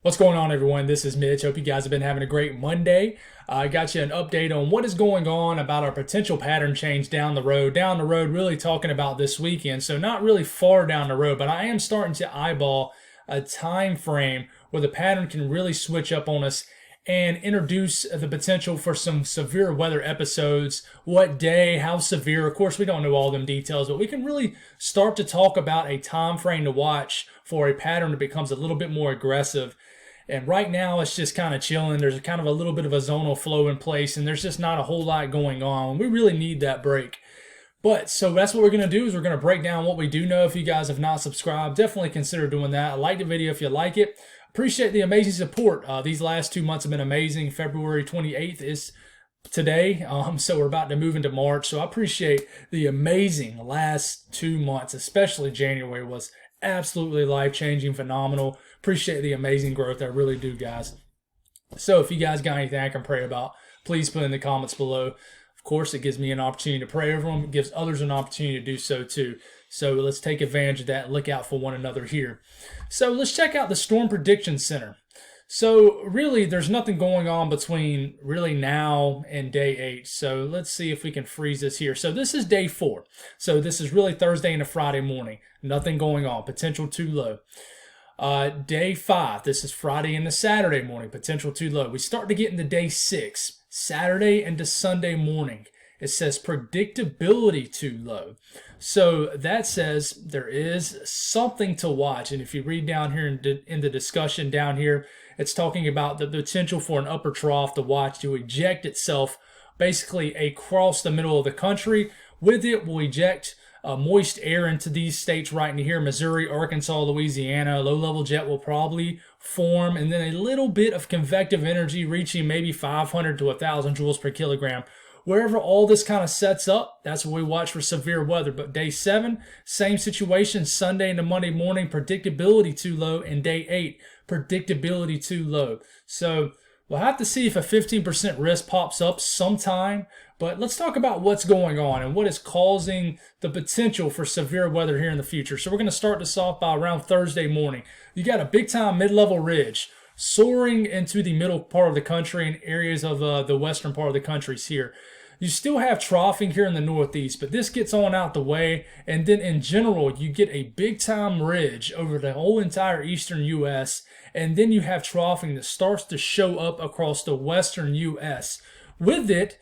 What's going on, everyone? This is Mitch. Hope you guys have been having a great Monday. I got you an update on what is going on about our potential pattern change down the road. Down the road, really talking about this weekend. So not really far down the road, but I am starting to eyeball a time frame where the pattern can really switch up on us and introduce the potential for some severe weather episodes. What day, how severe? Of course, we don't know all them details, but we can really start to talk about a time frame to watch for a pattern that becomes a little bit more aggressive. And right now, it's just kind of chilling. There's kind of a little bit of a zonal flow in place, and there's just not a whole lot going on. We really need that break. But so that's what we're going to do is we're going to break down what we do know. If you guys have not subscribed, definitely consider doing that. Like the video if you like it. Appreciate the amazing support. These last 2 months have been amazing. February 28th is today, so we're about to move into March. So I appreciate the amazing last 2 months, especially January was absolutely life-changing, phenomenal. Appreciate the amazing growth. I really do, guys. So if you guys got anything I can pray about, please put in the comments below. Of course, it gives me an opportunity to pray over them. It gives others an opportunity to do so too. So let's take advantage of that and look out for one another here. So let's check out the Storm Prediction Center. So really, there's nothing going on between really now and day 8. So let's see if we can freeze this here. So this is day 4. So this is really Thursday and a Friday morning. Nothing going on. Potential too low. Day 5. This is Friday and a Saturday morning. Potential too low. We start to get into day 6. Saturday into Sunday morning. It says predictability too low. So that says there is something to watch. And if you read down here in the discussion down here, it's talking about the potential for an upper trough to watch to eject itself basically across the middle of the country. With it, will eject moist air into these states right in here, Missouri, Arkansas, Louisiana. Low-level jet will probably form, and then a little bit of convective energy reaching maybe 500 to 1,000 joules per kilogram. Wherever all this kind of sets up, that's what we watch for severe weather. But day 7, same situation, Sunday into Monday morning, predictability too low, and day 8, predictability too low. So we'll have to see if a 15% risk pops up sometime, but let's talk about what's going on and what is causing the potential for severe weather here in the future. So we're going to start this off by around Thursday morning. You got a big-time mid-level ridge soaring into the middle part of the country and areas of the western part of the countries here. You still have troughing here in the northeast, but this gets on out the way, and then in general, you get a big-time ridge over the whole entire eastern U.S., and then you have troughing that starts to show up across the western U.S. With it,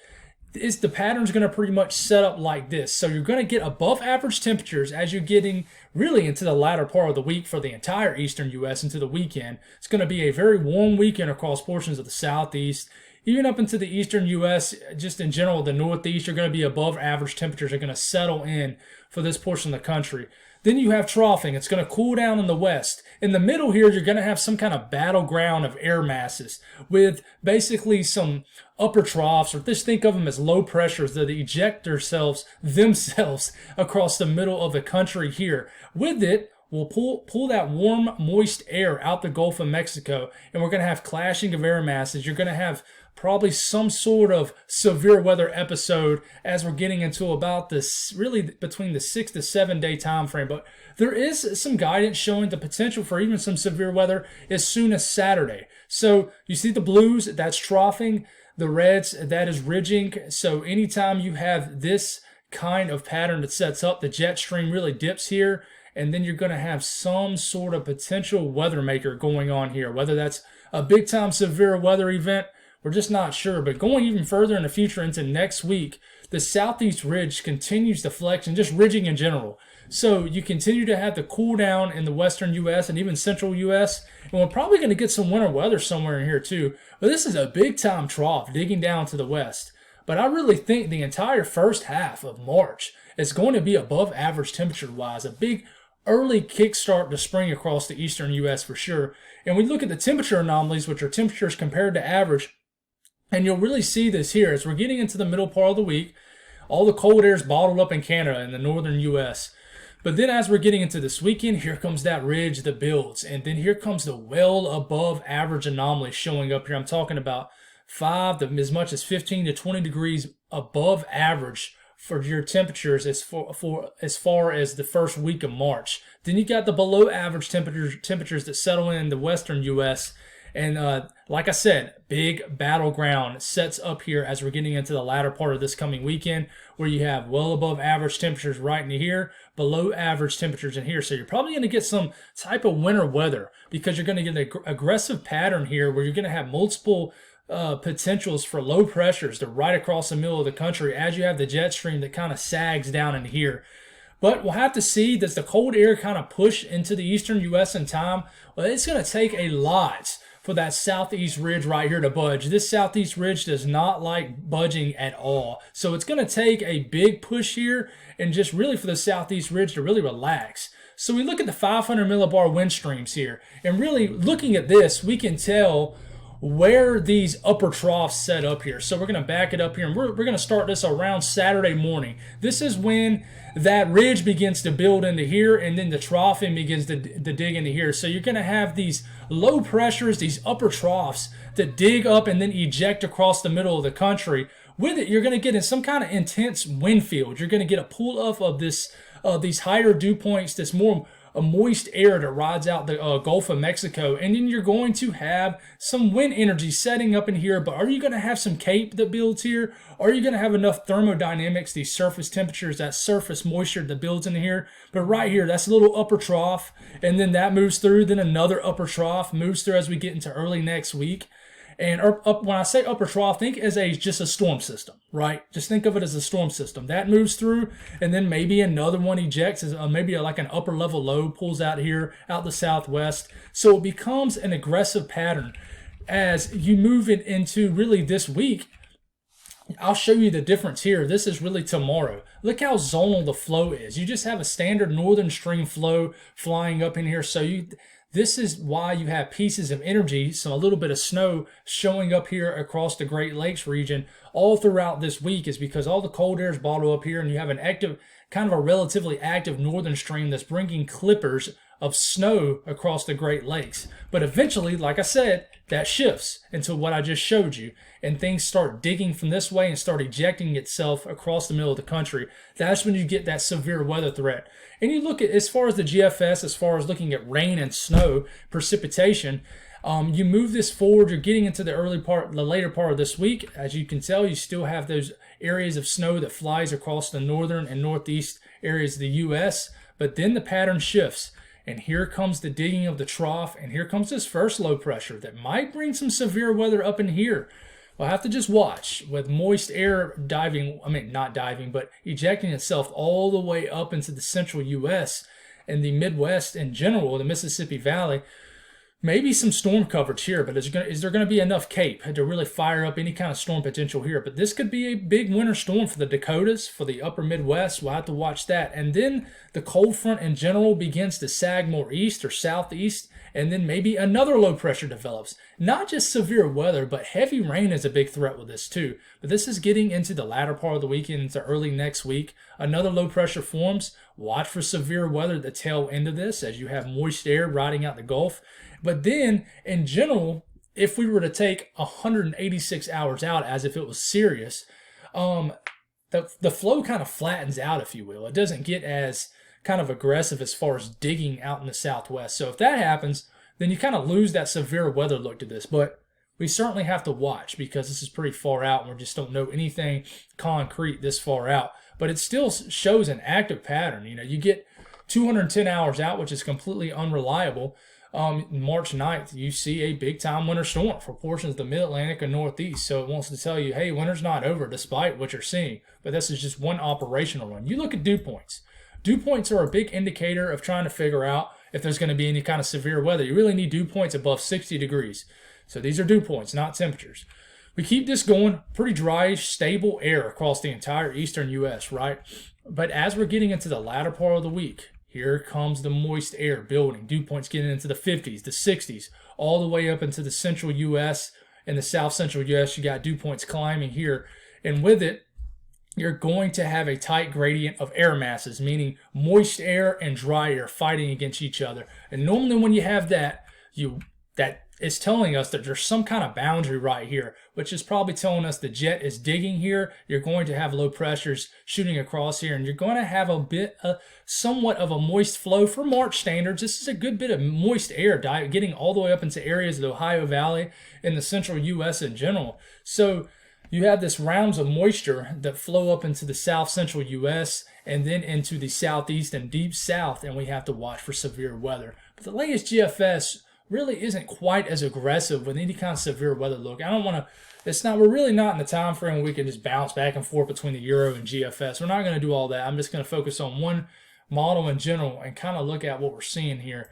the pattern's going to pretty much set up like this. So you're going to get above average temperatures as you're getting really into the latter part of the week for the entire eastern U.S. into the weekend. It's going to be a very warm weekend across portions of the southeast. Even up into the eastern U.S., just in general, the northeast, you're going to be above average temperatures are going to settle in for this portion of the country. Then you have troughing. It's going to cool down in the west. In the middle here, you're going to have some kind of battleground of air masses with basically some upper troughs, or just think of them as low pressures that eject themselves across the middle of the country here. With it, we'll pull that warm, moist air out the Gulf of Mexico, and we're going to have clashing of air masses. You're going to have probably some sort of severe weather episode as we're getting into about this, really between the 6 to 7 day time frame. But there is some guidance showing the potential for even some severe weather as soon as Saturday. So you see the blues, that's troughing. The reds, that is ridging. So anytime you have this kind of pattern that sets up, the jet stream really dips here, and then you're going to have some sort of potential weather maker going on here, whether that's a big time severe weather event. We're just not sure. But going even further in the future into next week, the southeast ridge continues to flex and just ridging in general. So you continue to have the cool down in the western U.S. and even central U.S. And we're probably going to get some winter weather somewhere in here too. But this is a big time trough digging down to the west. But I really think the entire first half of March is going to be above average temperature-wise. A big early kickstart to spring across the eastern U.S. for sure. And we look at the temperature anomalies, which are temperatures compared to average. And you'll really see this here as we're getting into the middle part of the week. All the cold air is bottled up in Canada and the northern U.S. But then as we're getting into this weekend, here comes that ridge that builds. And then here comes the well above average anomaly showing up here. I'm talking about 5 to as much as 15 to 20 degrees above average for your temperatures as far as the first week of March. Then you got the below average temperatures that settle in the western U.S. And like I said, big battleground sets up here as we're getting into the latter part of this coming weekend, where you have well above average temperatures right in here, below average temperatures in here. So you're probably going to get some type of winter weather, because you're going to get an aggressive pattern here where you're going to have multiple potentials for low pressures to right across the middle of the country, as you have the jet stream that kind of sags down in here. But we'll have to see, does the cold air kind of push into the eastern U.S. in time? Well, it's going to take a lot for that southeast ridge right here to budge. This southeast ridge does not like budging at all. So it's going to take a big push here, and just really for the southeast ridge to really relax. So we look at the 500 millibar wind streams here, and really looking at this, we can tell where these upper troughs set up here. So we're going to back it up here, and we're going to start this around Saturday morning. This is when that ridge begins to build into here, and then the troughing begins to dig into here. So you're going to have these low pressures, these upper troughs that dig up and then eject across the middle of the country. With it, you're going to get in some kind of intense wind field. You're going to get a pull up of these higher dew points, this more a moist air that rides out the Gulf of Mexico, and then you're going to have some wind energy setting up in here. But are you going to have some cape that builds here? Are you going to have enough thermodynamics, these surface temperatures, that surface moisture that builds in here? But right here, that's a little upper trough, and then that moves through, then another upper trough moves through as we get into early next week. And when I say upper trough, think as just a storm system, right? Just think of it as a storm system. That moves through, and then maybe another one ejects, maybe like an upper level low pulls out here, out the southwest. So it becomes an aggressive pattern as you move it into really this week. I'll show you the difference here. This is really tomorrow. Look how zonal the flow is. You just have a standard northern stream flow flying up in here. So this is why you have pieces of energy, a little bit of snow showing up here across the Great Lakes region all throughout this week, is because all the cold air is bottled up here, and you have an active, kind of a relatively active northern stream that's bringing clippers of snow across the Great Lakes. But eventually, like I said, that shifts into what I just showed you, and things start digging from this way and start ejecting itself across the middle of the country. That's when you get that severe weather threat. And you look at, as far as the GFS, as far as looking at rain and snow, precipitation, you move this forward, you're getting into the later part of this week. As you can tell, you still have those areas of snow that flies across the northern and northeast areas of the U.S., but then the pattern shifts. And here comes the digging of the trough, and here comes this first low pressure that might bring some severe weather up in here. We'll have to just watch with moist air not diving, but ejecting itself all the way up into the central U.S. and the Midwest in general, the Mississippi Valley. Maybe some storm coverage here, but is there going to be enough cape to really fire up any kind of storm potential here? But this could be a big winter storm for the Dakotas, for the upper Midwest. We'll have to watch that. And then the cold front in general begins to sag more east or southeast, and then maybe another low pressure develops. Not just severe weather, but heavy rain is a big threat with this too. But this is getting into the latter part of the weekend, into early next week. Another low pressure forms. Watch for severe weather at the tail end of this, as you have moist air riding out the Gulf. But then, in general, if we were to take 186 hours out as if it was serious, the flow kind of flattens out, if you will. It doesn't get as kind of aggressive as far as digging out in the southwest. So if that happens, then you kind of lose that severe weather look to this. But we certainly have to watch, because this is pretty far out, and we just don't know anything concrete this far out. But it still shows an active pattern. You know, you get 210 hours out, which is completely unreliable. March 9th, you see a big-time winter storm for portions of the Mid-Atlantic and Northeast. So it wants to tell you, hey, winter's not over despite what you're seeing. But this is just one operational one. You look at dew points. Dew points are a big indicator of trying to figure out if there's going to be any kind of severe weather. You really need dew points above 60 degrees. So these are dew points, not temperatures. We keep this going, pretty dry, stable air across the entire eastern U.S., right? But as we're getting into the latter part of the week, here comes the moist air building. Dew points getting into the 50s, the 60s, all the way up into the central U.S. and the south central U.S. You got dew points climbing here. And with it, you're going to have a tight gradient of air masses, meaning moist air and dry air fighting against each other. And normally when you have that, it's telling us that there's some kind of boundary right here which is probably telling us the jet is digging here. You're going to have low pressures shooting across here, and you're going to have somewhat of a moist flow for March standards. This is a good bit of moist air getting all the way up into areas of the Ohio Valley and the central U.S. in general. So you have this rounds of moisture that flow up into the south central U.S. and then into the southeast and deep south, and we have to watch for severe weather. But the latest GFS really isn't quite as aggressive with any kind of severe weather look. We're really not in the time frame where we can just bounce back and forth between the Euro and GFS. We're not going to do all that. I'm just going to focus on one model in general and kind of look at what we're seeing here.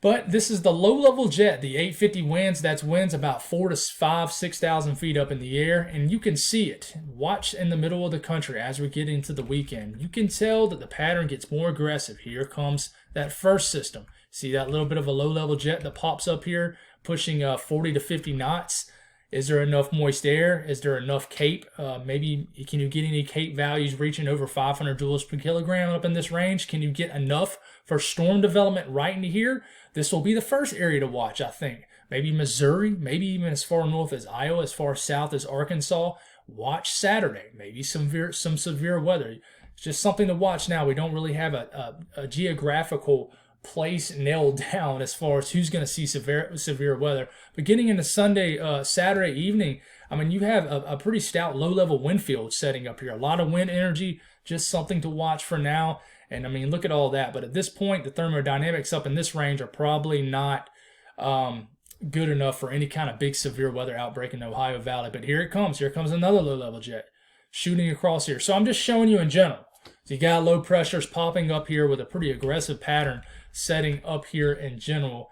But this is the low-level jet, the 850 winds. That's winds about 6,000 feet up in the air, and you can see it. Watch in the middle of the country as we get into the weekend. You can tell that the pattern gets more aggressive. Here comes that first system. See that little bit of a low-level jet that pops up here, pushing 40 to 50 knots. Is there enough moist air? Is there enough CAPE? Maybe can you get any CAPE values reaching over 500 joules per kilogram up in this range? Can you get enough for storm development right into here? This will be the first area to watch, I think. Maybe Missouri, maybe even as far north as Iowa, as far south as Arkansas. Watch Saturday, maybe some severe weather. It's just something to watch now. We don't really have a geographical place nailed down as far as who's going to see severe weather. But getting into Saturday evening, I mean, you have a pretty stout low-level wind field setting up here. A lot of wind energy, just something to watch for now. And I mean, look at all that. But at this point, the thermodynamics up in this range are probably not good enough for any kind of big severe weather outbreak in the Ohio Valley. But here it comes. Here comes another low-level jet shooting across here. So I'm just showing you in general. So you got low pressures popping up here with a pretty aggressive pattern setting up here in general.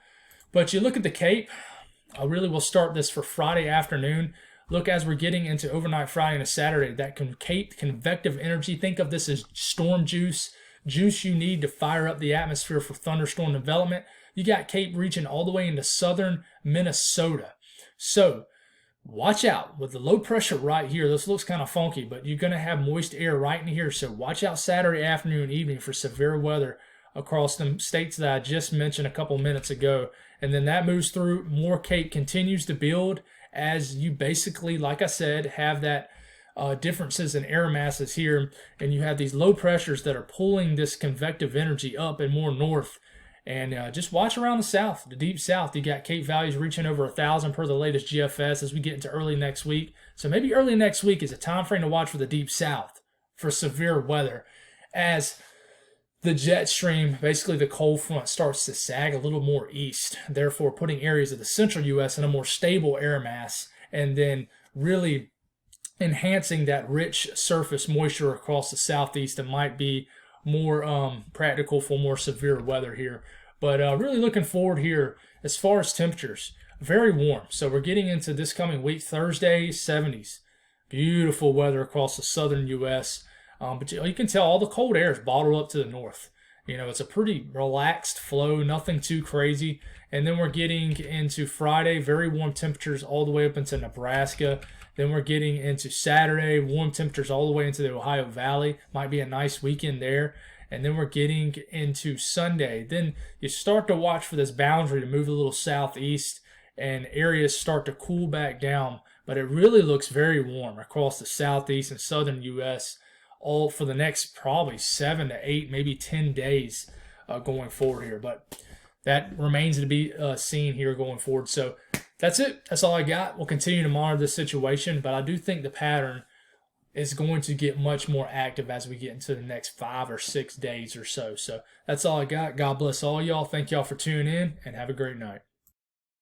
But you look at the CAPE. I really will start this for Friday afternoon. Look, as we're getting into overnight Friday and Saturday, that CAPE, convective energy, think of this as storm juice you need to fire up the atmosphere for thunderstorm development. You got CAPE reaching all the way into southern Minnesota. So watch out with the low pressure right here. This looks kind of funky, but you're going to have moist air right in here. So watch out Saturday afternoon and evening for severe weather across the states that I just mentioned a couple minutes ago. And then that moves through. More CAPE continues to build as you basically, like I said, have that differences in air masses here, and you have these low pressures that are pulling this convective energy up and more north. And just watch around the south, the deep south. You got CAPE values reaching over 1,000 per the latest GFS as we get into early next week. So maybe early next week is a time frame to watch for the deep south for severe weather as the jet stream, basically the cold front, starts to sag a little more east, therefore putting areas of the central U.S. in a more stable air mass, and then really enhancing that rich surface moisture across the southeast that might be more practical for more severe weather here. But really looking forward here as far as temperatures. Very warm. So we're getting into this coming week, Thursday, 70s. Beautiful weather across the southern U.S. But you can tell all the cold air is bottled up to the north. You know, it's a pretty relaxed flow, nothing too crazy. And then we're getting into Friday, very warm temperatures all the way up into Nebraska. Then we're getting into Saturday, warm temperatures all the way into the Ohio Valley. Might be a nice weekend there. And then we're getting into Sunday. Then you start to watch for this boundary to move a little southeast and areas start to cool back down. But it really looks very warm across the southeast and southern U.S. all for the next probably 7 to 8, maybe 10 days going forward here. But that remains to be seen here going forward. So that's it. That's all I got. We'll continue to monitor this situation, but I do think the pattern is going to get much more active as we get into the next 5 or 6 days or so. So that's all I got. God bless all y'all. Thank y'all for tuning in, and have a great night.